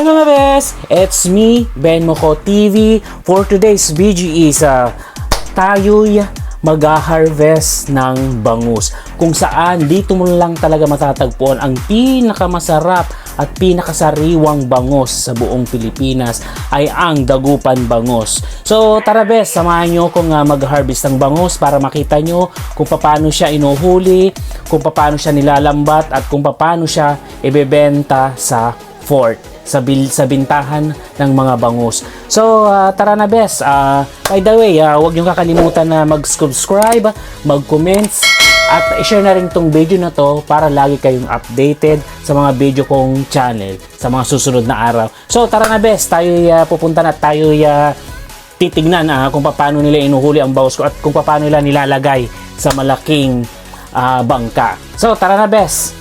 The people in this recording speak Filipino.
Hello mga bes! It's me, Ben Moko TV. For today's video is tayo'y mag-harvest ng bangus. Kung saan dito mo lang talaga matatagpuan ang pinakamasarap at pinakasariwang bangus sa buong Pilipinas ay ang Dagupan Bangus. So tara bes, samahan nyo kung mag-harvest ng bangus para makita nyo kung paano siya inuhuli, kung paano siya nilalambat at kung paano siya ibebenta sa fort, sa bintahan ng mga bangus. So tara na bes. By the way, huwag niyo kakalimutan na mag-subscribe, mag-comments at i-share na rin tong video na to para lagi kayong updated sa mga video kong channel sa mga susunod na araw. So tara na bes, tayo pupunta na, tayo titignan kung paano nila inuhuli ang bangus at kung paano nila nilalagay sa malaking bangka. So tara na bes.